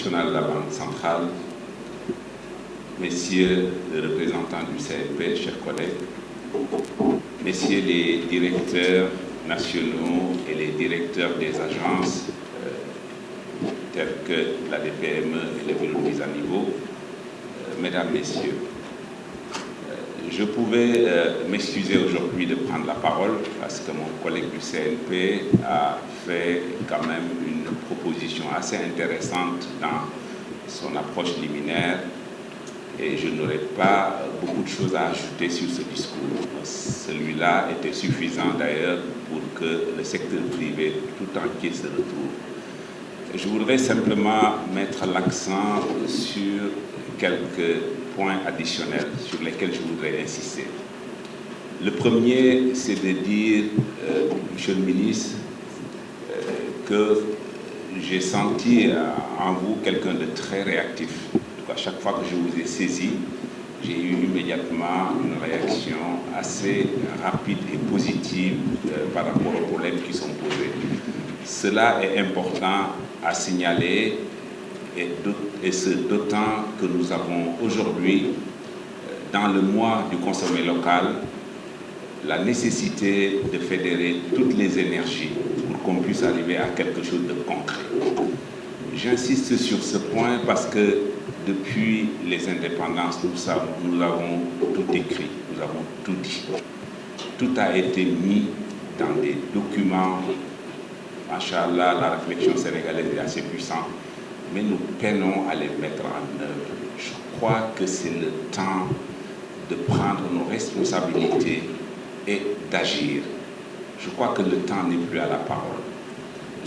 national de la Banque centrale, messieurs les représentants du CNP, chers collègues, messieurs les directeurs nationaux et les directeurs des agences telles que la DPME et les bureaux de mise à niveau, mesdames, messieurs, je pouvais m'excuser aujourd'hui de prendre la parole parce que mon collègue du CNP a fait quand même une proposition assez intéressante dans son approche liminaire et je n'aurais pas beaucoup de choses à ajouter sur ce discours. Celui-là était suffisant d'ailleurs pour que le secteur privé tout entier se retrouve. Je voudrais simplement mettre l'accent sur quelques points additionnels sur lesquels je voudrais insister. Le premier, c'est de dire, Monsieur le ministre, que j'ai senti en vous quelqu'un de très réactif. En tout cas, chaque fois que je vous ai saisi, j'ai eu immédiatement une réaction assez rapide et positive par rapport aux problèmes qui sont posés. Cela est important à signaler et ce d'autant que nous avons aujourd'hui, dans le mois du consommé local, la nécessité de fédérer toutes les énergies pour qu'on puisse arriver à quelque chose de concret. J'insiste sur ce point parce que depuis les indépendances, nous avons tout écrit, nous avons tout dit. Tout a été mis dans des documents. Machallah, la réflexion sénégalaise est assez puissante, mais nous peinons à les mettre en œuvre. Je crois que c'est le temps de prendre nos responsabilités et d'agir. Je crois que le temps n'est plus à la parole.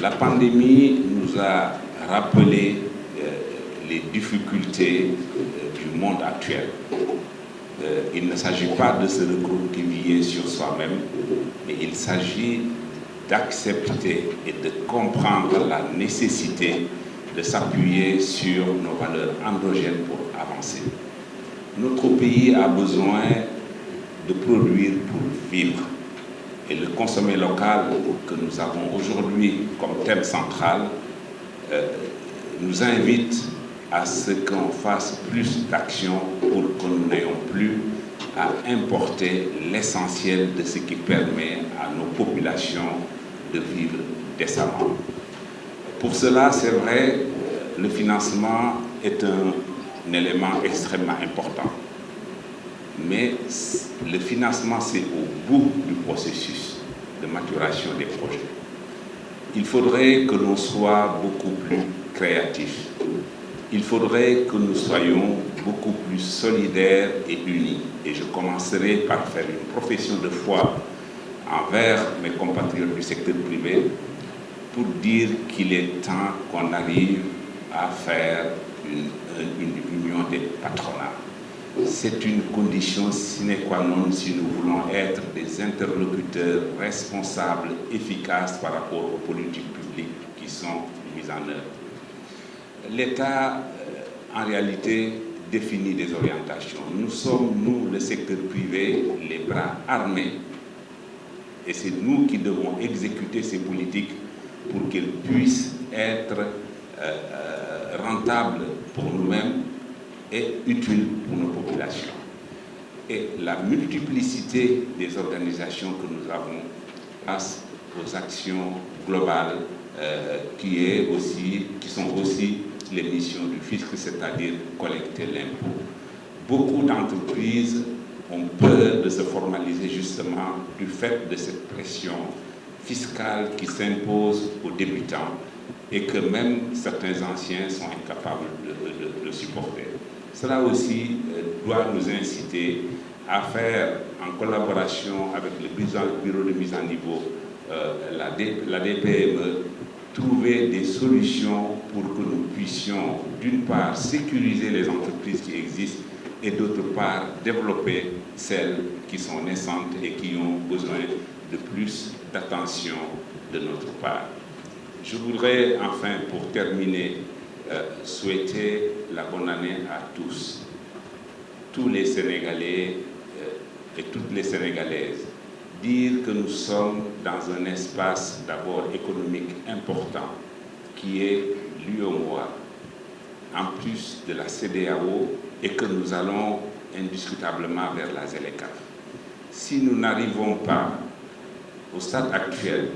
La pandémie nous a rappelé les difficultés du monde actuel. Il ne s'agit pas de se recroqueviller sur soi-même, mais il s'agit d'accepter et de comprendre la nécessité de s'appuyer sur nos valeurs endogènes pour avancer. Notre pays a besoin de produire pour vivre. Et le consommé local que nous avons aujourd'hui comme thème central nous invite à ce qu'on fasse plus d'actions pour que nous n'ayons plus à importer l'essentiel de ce qui permet à nos populations de vivre décemment. Pour cela, c'est vrai, le financement est un élément extrêmement important. Mais le financement, c'est au bout du processus de maturation des projets. Il faudrait que l'on soit beaucoup plus créatifs. Il faudrait que nous soyons beaucoup plus solidaires et unis. Et je commencerai par faire une profession de foi envers mes compatriotes du secteur privé pour dire qu'il est temps qu'on arrive à faire une union des patronats. C'est une condition sine qua non si nous voulons être des interlocuteurs responsables, efficaces par rapport aux politiques publiques qui sont mises en œuvre. L'État, en réalité, définit des orientations. Nous sommes, nous, le secteur privé, les bras armés. Et c'est nous qui devons exécuter ces politiques pour qu'elles puissent être rentables pour nous-mêmes et utiles pour nos populations. Et la multiplicité des organisations que nous avons face aux actions globales qui sont aussi les missions du fisc, c'est-à-dire collecter l'impôt. Beaucoup d'entreprises ont peur de se formaliser justement du fait de cette pression fiscale qui s'impose aux débutants et que même certains anciens sont incapables de supporter. Cela aussi doit nous inciter à faire, en collaboration avec le bureau de mise à niveau, la DPME, trouver des solutions pour que nous puissions, d'une part, sécuriser les entreprises qui existent et d'autre part, développer celles qui sont naissantes et qui ont besoin de plus d'attention de notre part. Je voudrais enfin, pour terminer, souhaiter la bonne année à tous les Sénégalais et toutes les Sénégalaises. Dire que nous sommes dans un espace d'abord économique important qui est l'UEMOA, en plus de la CEDEAO et que nous allons indiscutablement vers la ZLECAf. Si nous n'arrivons pas au stade actuel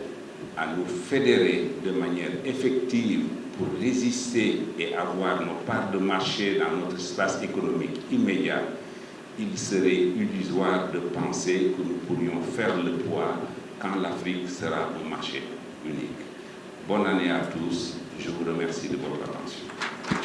à nous fédérer de manière effective pour résister et avoir nos parts de marché dans notre espace économique immédiat, il serait illusoire de penser que nous pourrions faire le poids quand l'Afrique sera un marché unique. Bonne année à tous. Je vous remercie de votre attention.